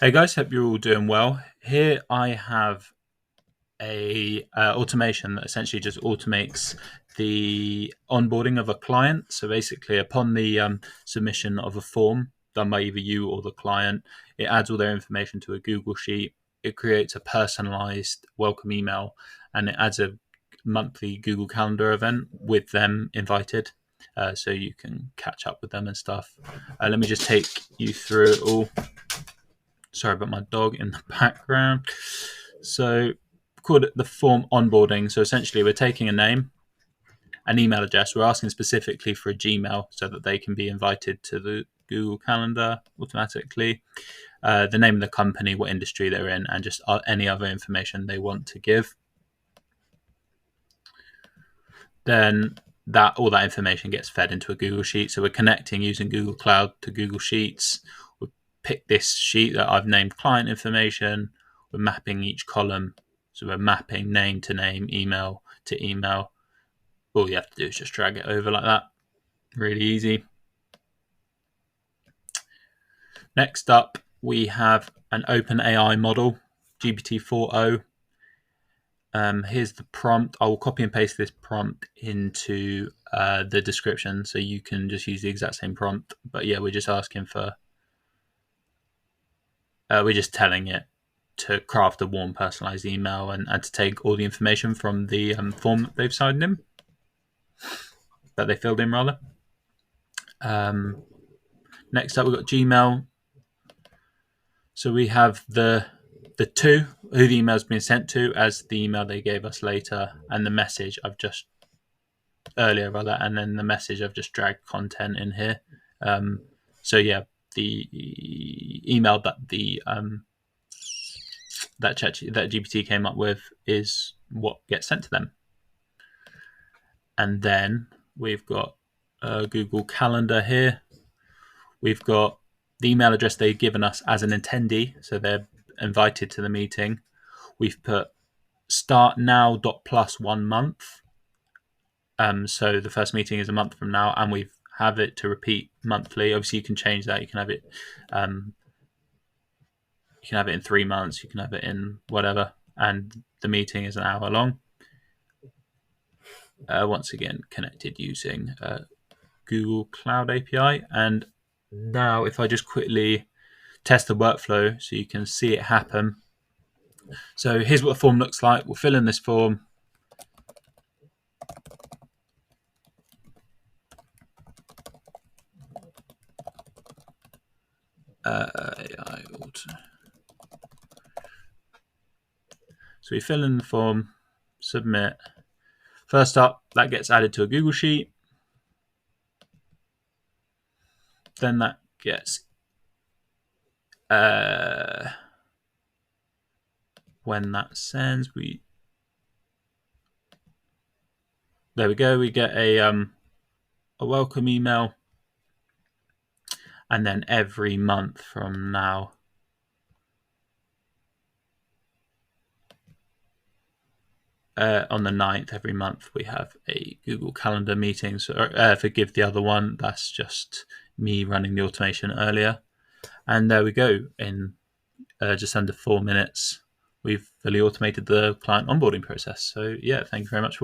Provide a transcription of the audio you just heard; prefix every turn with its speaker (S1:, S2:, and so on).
S1: Hey guys, hope you're all doing well. Here I have a automation that essentially just automates the onboarding of a client. So basically, upon the submission of a form done by either you or the client, it adds all their information to a Google Sheet. It creates a personalized welcome email, and it adds a monthly Google Calendar event with them invited. So you can catch up with them and stuff. Let me just take you through it all. Sorry about my dog in the background. So, called it the form onboarding. So, essentially, we're taking a name, an email address. We're asking specifically for a Gmail so that they can be invited to the Google Calendar automatically. The name of the company, what industry they're in, and just any other information they want to give. Then all that information gets fed into a Google Sheet. So we're connecting using Google Cloud to Google Sheets. We pick this sheet that I've named client information. We're mapping each column. So we're mapping name to name, email to email. All you have to do is just drag it over like that. Really easy. Next up, we have an OpenAI model, GPT-4o. Here's the prompt. I will copy and paste this prompt into the description so you can just use the exact same prompt. But yeah, we're just asking for, we're just telling it to craft a warm, personalized email and to take all the information from the form that they've signed in, that they filled in rather. Next up, we've got Gmail. So we have the two, who the email's been sent to as the email they gave us later, and the message and then the message I've just dragged content in here. So yeah, the email that that GPT came up with is what gets sent to them. And then we've got Google Calendar here. We've got the email address they've given us as an attendee, so they're invited to the meeting. We've put start now plus 1 month. So the first meeting is a month from now, and we have it to repeat monthly. Obviously, you can change that. You can have it. You can have it in 3 months. You can have it in whatever, and the meeting is an hour long. Once again, connected using Google Cloud API. And now, if I just quickly test the workflow so you can see it happen. So here's what the form looks like. We'll fill in this form. So we fill in the form, submit. First up, that gets added to a Google Sheet. Then that gets when that sends, there we go. We get a welcome email, and then every month from now, on the 9th, every month we have a Google Calendar meeting. So forgive the other one. That's just me running the automation earlier. And there we go. In just under 4 minutes, we've fully automated the client onboarding process. So yeah, thank you very much for watching.